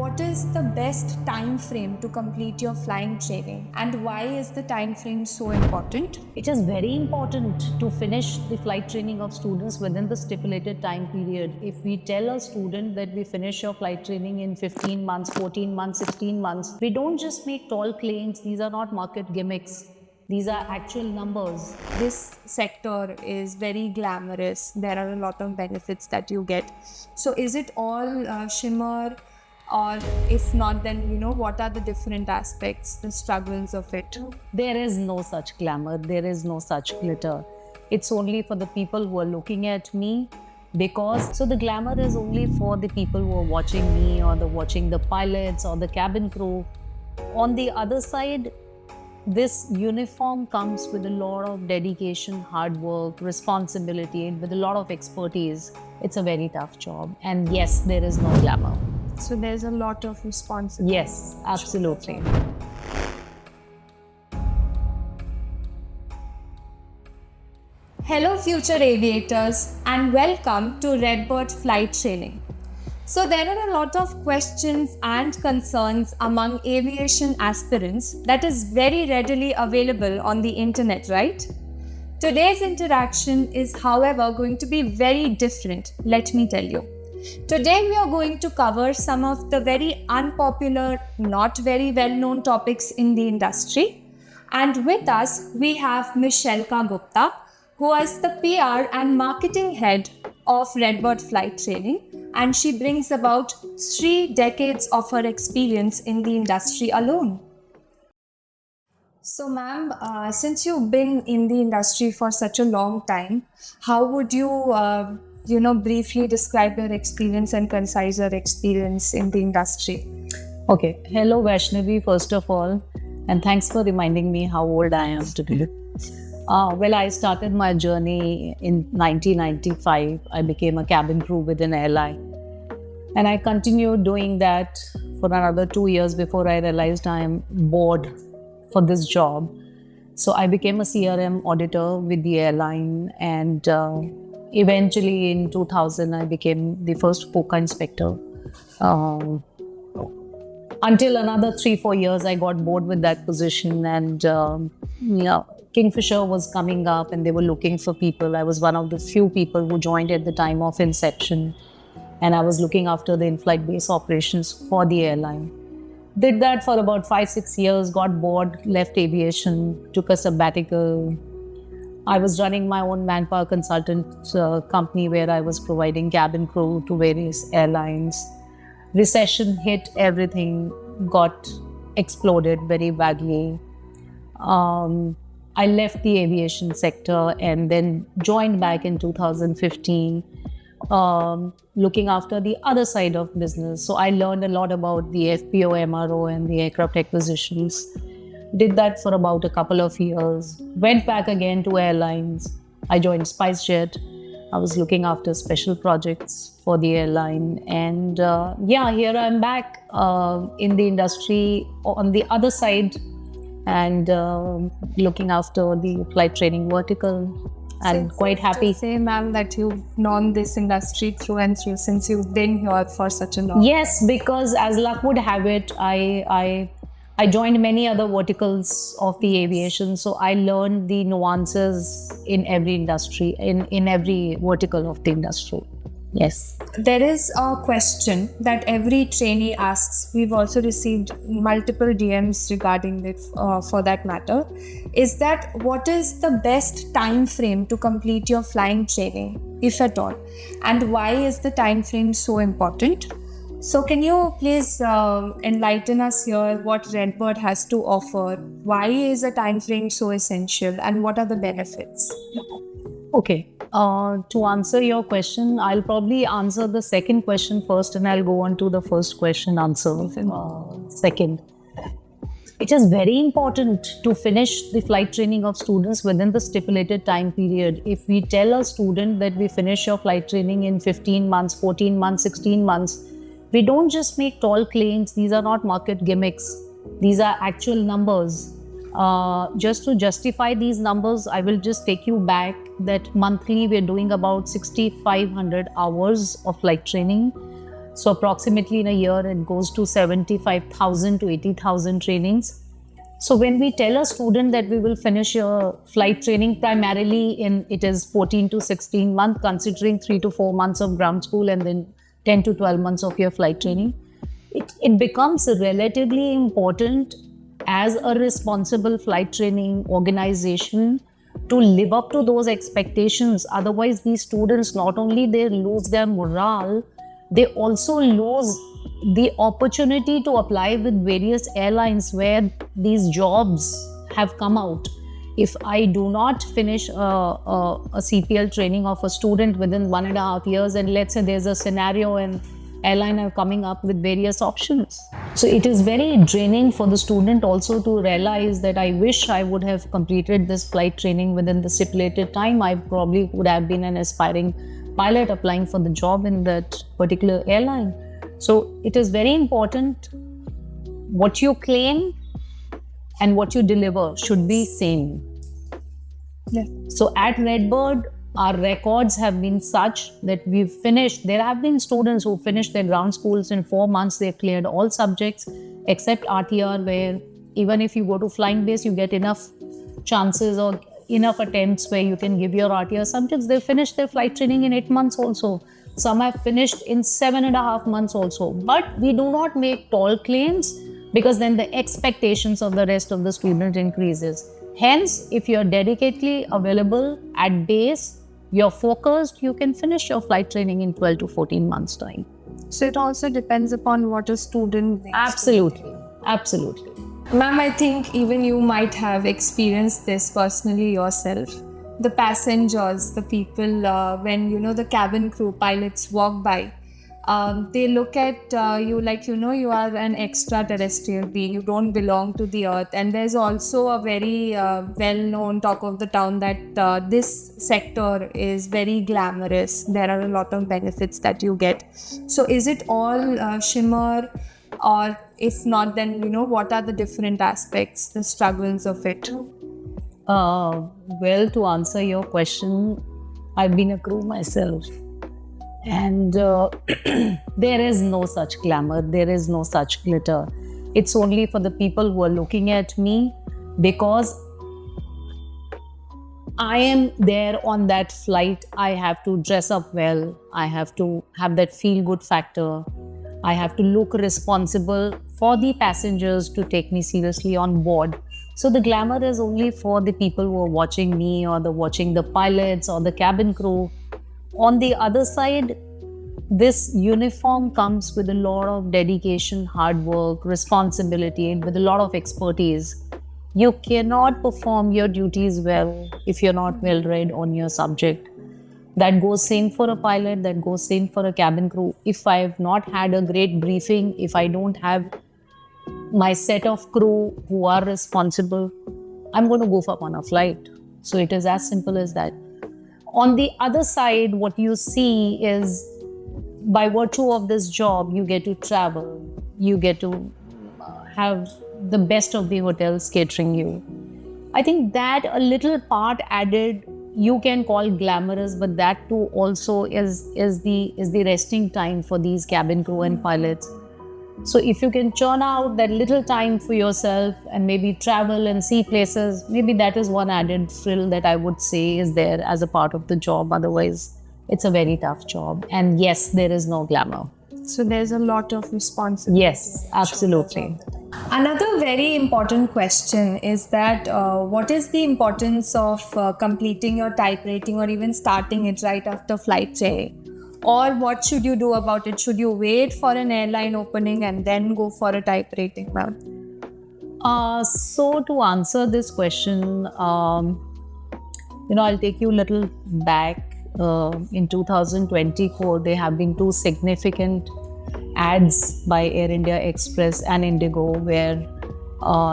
what is the best time frame to complete your flying training, and why is the time frame so important? It is very important to finish the flight training of students within the stipulated time period. If we tell a student that we finish your flight training in 15 months, 14 months, 16 months, we don't just make tall claims. These are not market gimmicks. These are actual numbers. This sector is very glamorous. There are a lot of benefits that you get. So is it all shimmer? Or if not, then what are the different aspects, the struggles of it? There is no such glamour, there is no such glitter. It's only for the people who are looking at me, so the glamour is only for the people who are watching me, or watching the pilots or the cabin crew. On the other side, this uniform comes with a lot of dedication, hard work, responsibility, with a lot of expertise. It's a very tough job. And yes, there is no glamour. So there's a lot of responsibility. Yes, absolutely. Hello future aviators, and welcome to Redbird Flight Training. So there are a lot of questions and concerns among aviation aspirants that is very readily available on the internet, right? Today's interaction is, however, going to be very different, let me tell you. Today we are going to cover some of the very unpopular, not very well-known topics in the industry. And with us, we have Ms. Shelka Gupta, who is the PR and marketing head of Redbird Flight Training, and she brings about 3 decades of her experience in the industry alone. So ma'am, since you've been in the industry for such a long time, how would you briefly describe your experience and concise your experience in the industry? Okay. Hello, Vaishnavi, first of all, and thanks for reminding me how old I am today. Well, I started my journey in 1995. I became a cabin crew with an airline. And I continued doing that for another 2 years before I realized I am bored for this job. So I became a CRM auditor with the airline, and eventually in 2000, I became the first FOCA inspector. Until another 3-4 years, I got bored with that position, and Kingfisher was coming up and they were looking for people. I was one of the few people who joined at the time of inception, and I was looking after the in-flight base operations for the airline. Did that for about 5-6 years, got bored, left aviation, took a sabbatical. I was running my own manpower consultant company where I was providing cabin crew to various airlines. Recession hit, everything got exploded very badly. I left the aviation sector and then joined back in 2015, looking after the other side of business. So I learned a lot about the FPO, MRO, and the aircraft acquisitions. Did that for about a couple of years. Went back again to airlines. I joined SpiceJet. I was looking after special projects for the airline. And here I'm back in the industry on the other side, and looking after the flight training vertical. I'm quite happy. To say, ma'am, that you've known this industry through and through since you've been here for such a long time. Yes, because as luck would have it, I joined many other verticals of the aviation, so I learned the nuances in every industry, in every vertical of the industry. Yes. There is a question that every trainee asks. We've also received multiple DMs regarding it for that matter. Is that what is the best time frame to complete your flying training, if at all? And why is the time frame so important? So can you please enlighten us here what Redbird has to offer? Why is a time frame so essential, and what are the benefits? Okay. To answer your question, I'll probably answer the second question first, and I'll go on to the first question answer second. It is very important to finish the flight training of students within the stipulated time period. If we tell a student that we finish your flight training in 15 months, 14 months, 16 months, we don't just make tall claims. These are not market gimmicks. These are actual numbers. Just to justify these numbers, I will just take you back that monthly we're doing about 6,500 hours of flight training. So approximately in a year, it goes to 75,000 to 80,000 trainings. So when we tell a student that we will finish your flight training primarily it is 14 to 16 months, considering 3 to 4 months of ground school and then 10 to 12 months of your flight training, it becomes relatively important as a responsible flight training organization to live up to those expectations. Otherwise, these students, not only they lose their morale, they also lose the opportunity to apply with various airlines where these jobs have come out. If I do not finish a CPL training of a student within 1.5 years, and let's say there's a scenario and airline are coming up with various options. So it is very draining for the student also to realize that I wish I would have completed this flight training within the stipulated time. I probably would have been an aspiring pilot applying for the job in that particular airline. So it is very important what you claim and what you deliver should be same. Yes. So at Redbird, our records have been such that we've finished. There have been students who finished their ground schools in 4 months. They've cleared all subjects except RTR, where even if you go to flying base, you get enough chances or enough attempts where you can give your RTR subjects. They've finished their flight training in 8 months also. Some have finished in 7.5 months also. But we do not make tall claims because then the expectations of the rest of the student increases. Hence, if you're dedicatedly available at base, you're focused, you can finish your flight training in 12 to 14 months' time. So it also depends upon what a student thinks. Absolutely. Absolutely. Ma'am, I think even you might have experienced this personally yourself. The passengers, the people, when the cabin crew pilots walk by, they look at you like you are an extraterrestrial being. You don't belong to the earth. And there's also a very well-known talk of the town that this sector is very glamorous. There are a lot of benefits that you get. So is it all shimmer? Or if not, then what are the different aspects, the struggles of it? Well, to answer your question, I've been a crew myself, and there is no such glamour, there is no such glitter. It's only for the people who are looking at me, because I am there on that flight. I have to dress up well, I have to have that feel-good factor, I have to look responsible for the passengers to take me seriously on board. So the glamour is only for the people who are watching me or watching the pilots or the cabin crew. On the other side, this uniform comes with a lot of dedication, hard work, responsibility, and with a lot of expertise. You cannot perform your duties well if you're not well read on your subject. That goes same for a pilot, that goes same for a cabin crew. If I have not had a great briefing, if I don't have my set of crew who are responsible, I'm going to goof up on a flight. So it is as simple as that. On the other side, what you see is, by virtue of this job, you get to travel, you get to have the best of the hotels catering you. I think that a little part added, you can call glamorous, but that too also is the resting time for these cabin crew and pilots. So if you can churn out that little time for yourself and maybe travel and see places, maybe that is one added thrill that I would say is there as a part of the job. Otherwise, it's a very tough job. And yes, there is no glamour. So there's a lot of responsibility. Yes, absolutely. Another very important question is that what is the importance of completing your type rating or even starting it right after flight training? Or what should you do about it? Should you wait for an airline opening and then go for a type rating, ma'am? So to answer this question, I'll take you a little back. In 2024, there have been 2 significant ads by Air India Express and Indigo where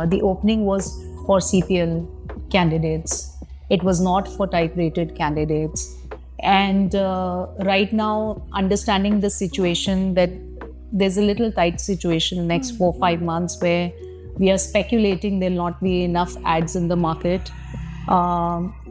the opening was for CPL candidates. It was not for type-rated candidates. And right now, understanding the situation that there's a little tight situation in the next 4-5 months where we are speculating there'll not be enough ads in the market.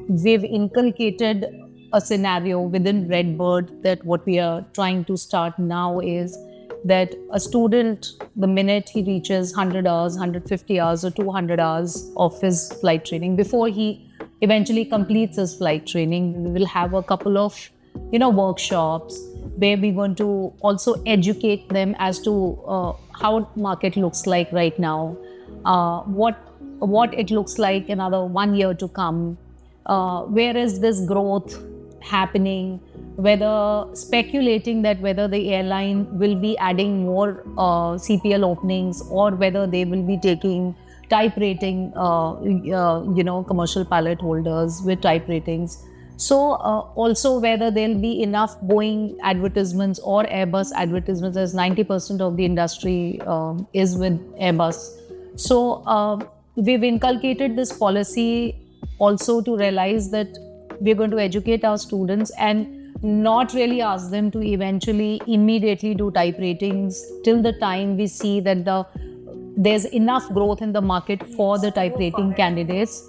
We've inculcated a scenario within Redbird that what we are trying to start now is that a student, the minute he reaches 100 hours, 150 hours, or 200 hours of his flight training, before he eventually completes his flight training, we will have a couple of, workshops where we're going to also educate them as to how market looks like right now, what it looks like another 1 year to come, where is this growth happening, whether speculating that whether the airline will be adding more CPL openings or whether they will be taking type rating, commercial pilot holders with type ratings. So also whether there'll be enough Boeing advertisements or Airbus advertisements, as 90% of the industry is with Airbus. So we've inculcated this policy also to realize that we're going to educate our students and not really ask them to eventually immediately do type ratings till the time we see that there's enough growth in the market for the type rating candidates.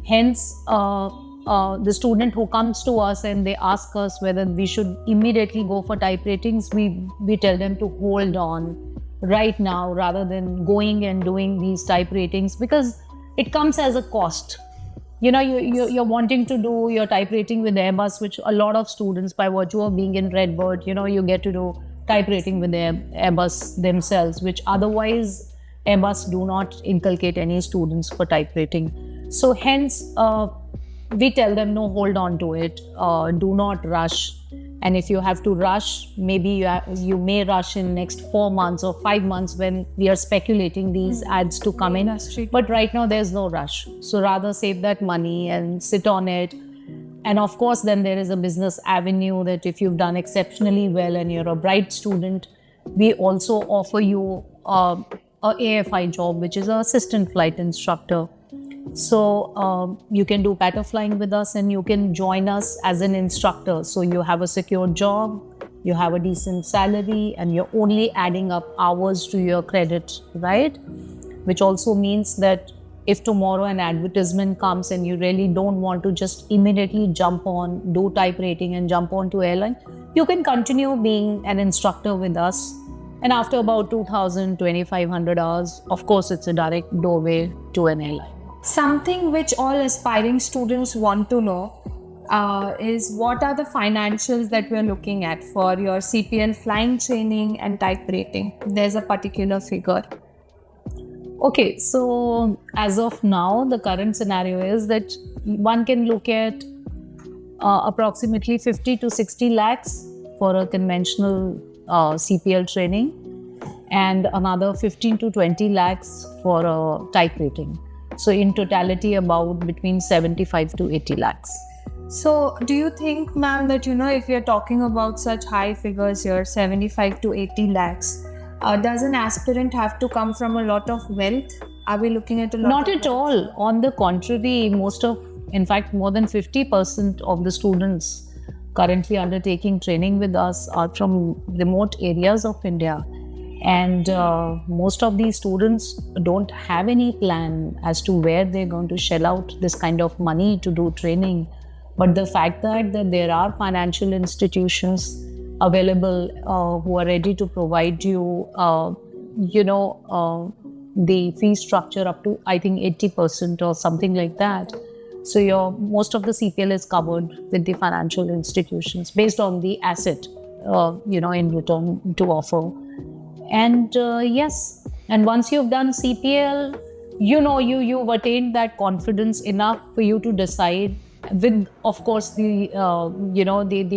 Hence, the student who comes to us and they ask us whether we should immediately go for type ratings, we tell them to hold on right now rather than going and doing these type ratings, because it comes as a cost. You're wanting to do your type rating with Airbus, which a lot of students, by virtue of being in Redbird, you get to do type rating with Airbus themselves, which otherwise Airbus do not inculcate any students for type rating. So hence, we tell them, no, hold on to it, do not rush. And if you have to rush, maybe you may rush in next 4 months or 5 months when we are speculating these ads to come in. But right now there's no rush. So rather save that money and sit on it. And of course, then there is a business avenue that if you've done exceptionally well and you're a bright student, we also offer you a AFI job, which is an assistant flight instructor. So you can do patter flying with us and you can join us as an instructor. So you have a secure job, you have a decent salary, and you're only adding up hours to your credit, right? Which also means that if tomorrow an advertisement comes and you really don't want to just immediately jump on, do type rating and jump on to airline, you can continue being an instructor with us. And after about 2,000, 2,500 hours, of course, it's a direct doorway to an airline. Something which all aspiring students want to know is what are the financials that we're looking at for your CPL flying training and type rating? There's a particular figure. Okay, so as of now, the current scenario is that one can look at approximately 50 to 60 lakhs for a conventional CPL training and another 15 to 20 lakhs for a type rating. So in totality, about between 75 to 80 lakhs. So do you think, ma'am, that, if you're talking about such high figures here, 75 to 80 lakhs, does an aspirant have to come from a lot of wealth? Are we looking at a lot Not of at all. On the contrary, in fact, more than 50% of the students currently undertaking training with us are from remote areas of India. And most of these students don't have any plan as to where they're going to shell out this kind of money to do training. But the fact that there are financial institutions available who are ready to provide you, the fee structure up to, I think, 80% or something like that. So most of the CPL is covered with the financial institutions based on the asset, in return to offer. And yes, and once you've done CPL, you've attained that confidence enough for you to decide with, of course, the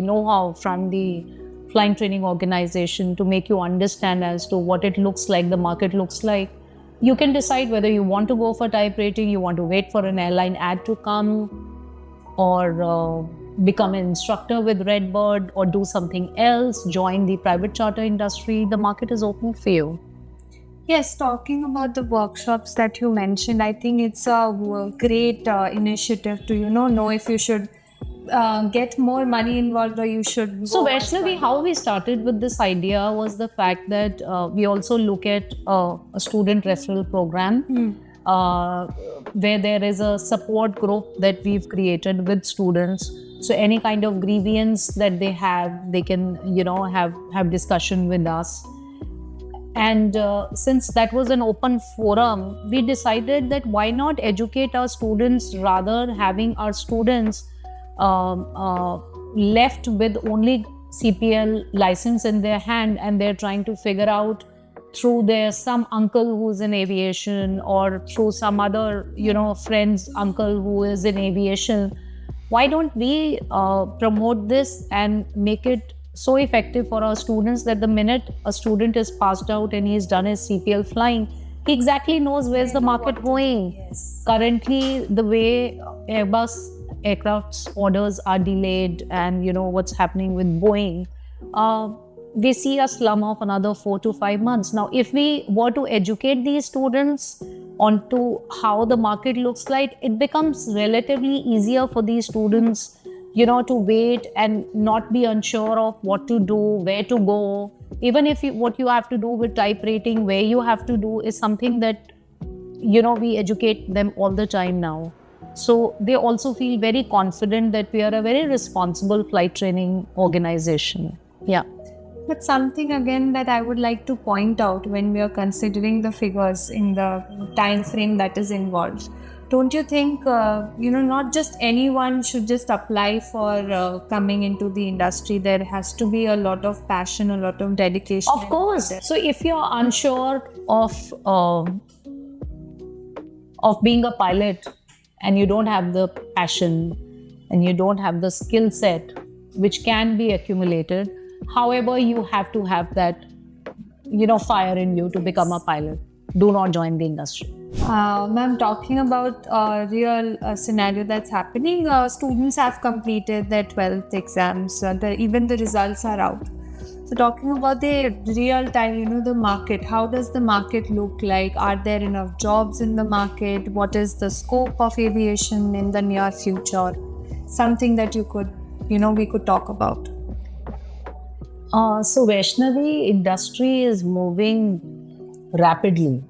know-how from the flying training organization to make you understand as to what it looks like, the market looks like. You can decide whether you want to go for type rating, you want to wait for an airline ad to come, or become an instructor with Redbird, or do something else, join the private charter industry. The market is open for you. Yes, talking about the workshops that you mentioned, I think it's a great initiative to, know if you should get more money involved or you should. So Vaishnavi, how we started with this idea was the fact that we also look at a student referral program where there is a support group that we've created with students. So any kind of grievance that they have, they can, have discussion with us. And since that was an open forum, we decided that why not educate our students, rather having our students left with only CPL license in their hand, and they're trying to figure out through their some uncle who's in aviation, or through some other friend's uncle who is in aviation. Why don't we promote this and make it so effective for our students that the minute a student is passed out and he's done his CPL flying, he exactly knows where's the market going. Yes. Currently, the way Airbus aircraft's orders are delayed, and what's happening with Boeing, we see a slum of another 4 to 5 months. Now, if we were to educate these students onto how the market looks like, it becomes relatively easier for these students to wait and not be unsure of what to do, where to go. Even if what you have to do with type rating, where you have to do, is something that we educate them all the time now. So they also feel very confident that we are a very responsible flight training organization. Yeah. But something again that I would like to point out when we are considering the figures in the time frame that is involved. Don't you think, not just anyone should just apply for coming into the industry? There has to be a lot of passion, a lot of dedication. Of course. So if you're unsure of being a pilot, and you don't have the passion and you don't have the skill set, which can be accumulated, however, you have to have that, fire in you to become a pilot. Do not join the industry. Ma'am, talking about a real scenario that's happening, students have completed their 12th exams, even the results are out. So talking about the real time, the market, how does the market look like? Are there enough jobs in the market? What is the scope of aviation in the near future? Something that we could talk about. So Vaishnavi, industry is moving rapidly.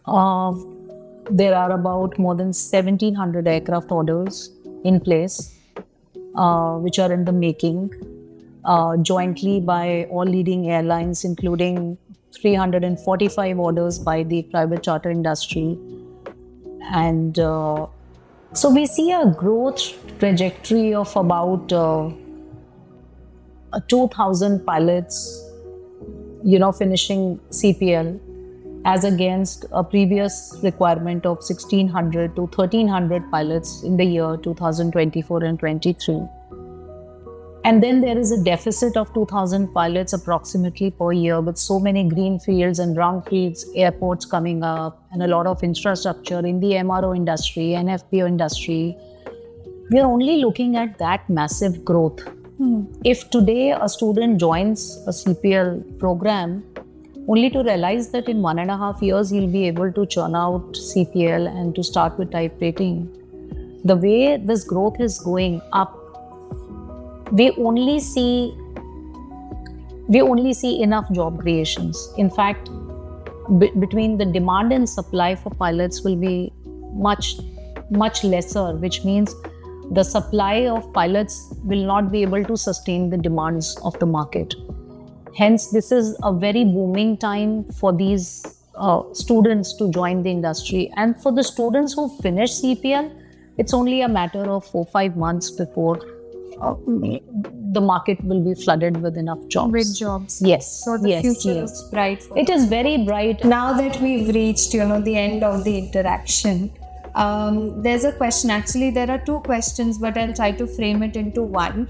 There are about more than 1,700 aircraft orders in place, which are in the making, jointly by all leading airlines, including 345 orders by the private charter industry. And so we see a growth trajectory of about 2,000 pilots, finishing CPL, as against a previous requirement of 1,600 to 1,300 pilots in the year 2024 and 23. And then there is a deficit of 2,000 pilots approximately per year, with so many green fields and brown fields, airports coming up, and a lot of infrastructure in the MRO industry and FPO industry. We are only looking at that massive growth. If today a student joins a CPL program, only to realize that in 1.5 years he'll be able to churn out CPL and to start with type rating. The way this growth is going up, we only see enough job creations. In fact, between the demand and supply for pilots will be much lesser, which means the supply of pilots will not be able to sustain the demands of the market. Hence, this is a very booming time for these students to join the industry. And for the students who finish CPL, it's only a matter of 4-5 months before the market will be flooded with enough jobs. With jobs. Yes. So the future looks bright. It is very bright. Now that we've reached, the end of the interaction, there's a question. Actually, there are two questions, but I'll try to frame it into one.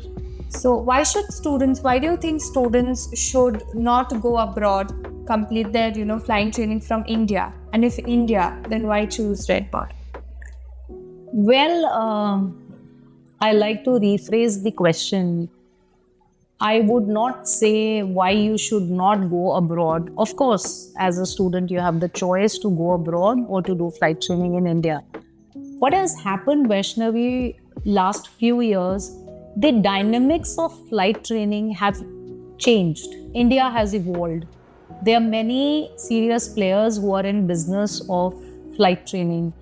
So why do you think students should not go abroad, complete their, flying training from India? And if India, then why choose Redbird? Well, I like to rephrase the question. I would not say why you should not go abroad. Of course, as a student, you have the choice to go abroad or to do flight training in India. What has happened, Vaishnavi, last few years, the dynamics of flight training have changed. India has evolved. There are many serious players who are in business of flight training.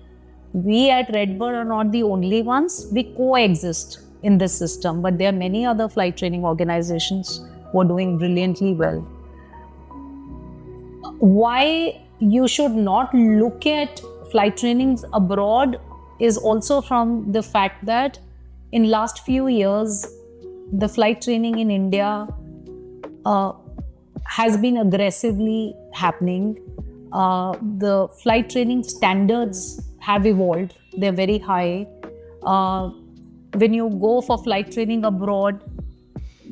We at Redbird are not the only ones. We coexist in this system, but there are many other flight training organizations who are doing brilliantly well. Why you should not look at flight trainings abroad is also from the fact that in last few years, the flight training in India has been aggressively happening. The flight training standards have evolved. They're very high. When you go for flight training abroad,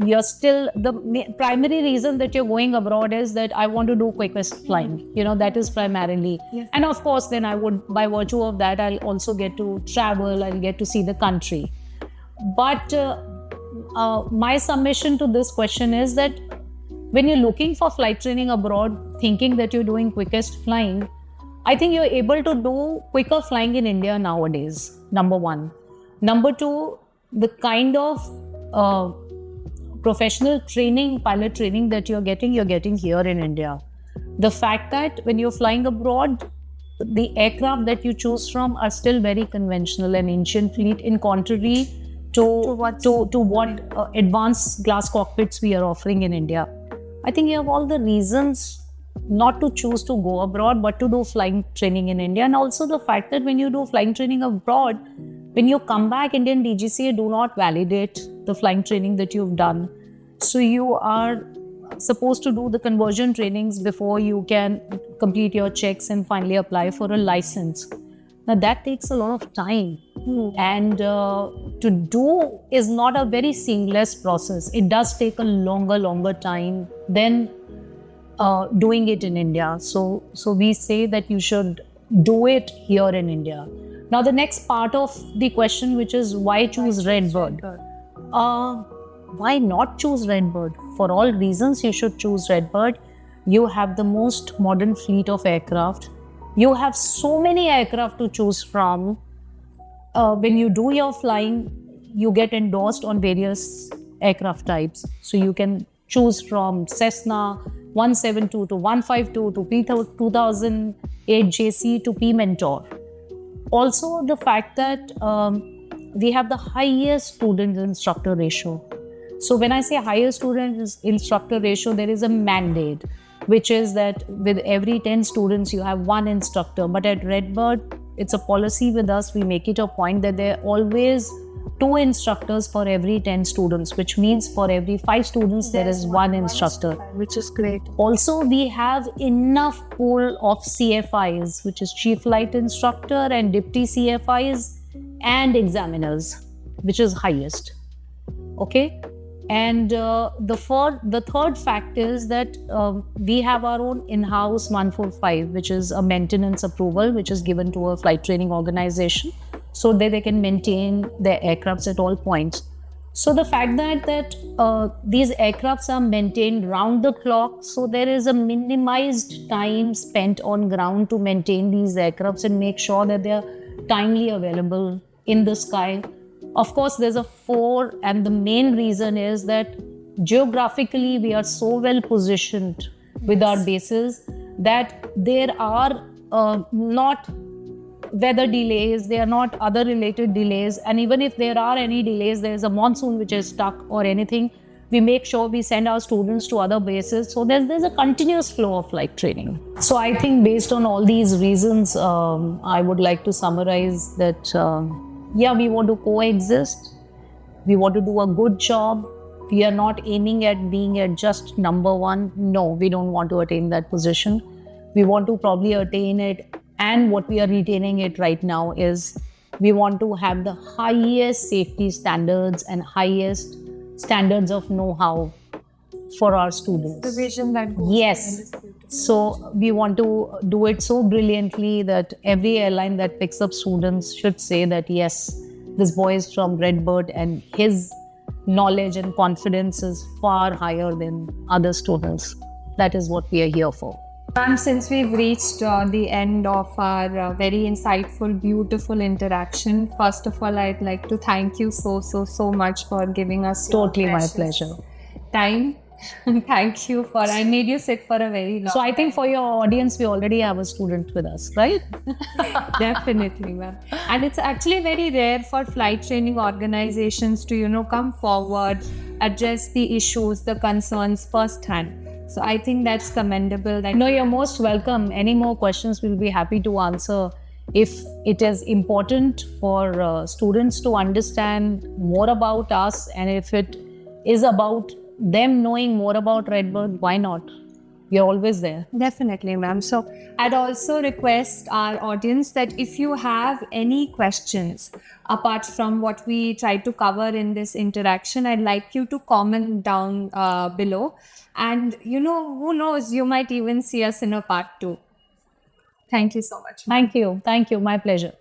you're still, the primary reason that you're going abroad is that I want to do quickest flying. That is primarily. Yes. And of course, then I would, by virtue of that, I'll also get to travel, I'll get to see the country. But my submission to this question is that when you're looking for flight training abroad, thinking that you're doing quickest flying, I think you're able to do quicker flying in India nowadays, number one. Number two, the kind of professional training, pilot training that you're getting here in India. The fact that when you're flying abroad, the aircraft that you choose from are still very conventional and ancient fleet, in contrary to what advanced glass cockpits we are offering in India. I think you have all the reasons not to choose to go abroad, but to do flying training in India. And also the fact that when you do flying training abroad, when you come back, Indian DGCA do not validate the flying training that you've done. So you are supposed to do the conversion trainings before you can complete your checks and finally apply for a license. Now that takes a lot of time. And to do is not a very seamless process. It does take a longer time than doing it in India. So we say that you should do it here in India. Now the next part of the question, which is why choose Redbird? Why not choose Redbird? For all reasons you should choose Redbird. You have the most modern fleet of aircraft. You have so many aircraft to choose from. When you do your flying, you get endorsed on various aircraft types. So you can choose from Cessna 172 to 152 to P2008JC to P Mentor. Also, the fact that we have the highest student-instructor ratio. So when I say highest student-instructor ratio, there is a mandate, which is that with every 10 students, you have one instructor. But at Redbird, it's a policy with us. We make it a point that there are always 2 instructors for every 10 students, which means for every 5 students, there is one instructor. Which is great. Also, we have enough pool of CFIs, which is Chief Flight Instructor and Deputy CFIs and examiners, which is highest. Okay? And the third fact is that we have our own in-house 145, which is a maintenance approval, which is given to a flight training organization, so that they can maintain their aircrafts at all points. So the fact that these aircrafts are maintained round the clock, so there is a minimized time spent on ground to maintain these aircrafts and make sure that they are timely available in the sky. Of course, there's a 4, and the main reason is that geographically we are so well positioned with our bases that there are not weather delays, there are not other related delays, and even if there are any delays, there is a monsoon which is stuck or anything, we make sure we send our students to other bases. So there's a continuous flow of flight training. So I think based on all these reasons, I would like to summarize that we want to coexist. We want to do a good job. We are not aiming at being at just number 1. No, we don't want to attain that position. We want to probably attain it, and what we are retaining it right now is we want to have the highest safety standards and highest standards of know-how for our students. The vision that goes. Yes. So we want to do it so brilliantly that every airline that picks up students should say that, yes, this boy is from Redbird and his knowledge and confidence is far higher than other students. That is what we are here for. Ma'am, since we've reached the end of our very insightful, beautiful interaction, first of all, I'd like to thank you so much for giving us Totally my precious pleasure. time. Thank you for, I made you sit for a very long So I think for your audience, we already have a student with us, right? Definitely, ma'am. And it's actually very rare for flight training organizations to, come forward, address the issues, the concerns firsthand. So I think that's commendable. That No, you're most welcome. Any more questions, we'll be happy to answer. If it is important for students to understand more about us, and if it is about them knowing more about Redbird, why not? We're always there. Definitely, ma'am. So I'd also request our audience that if you have any questions apart from what we tried to cover in this interaction, I'd like you to comment down below. And who knows, you might even see us in a part 2. Thank you so much. Thank you. Thank you. My pleasure.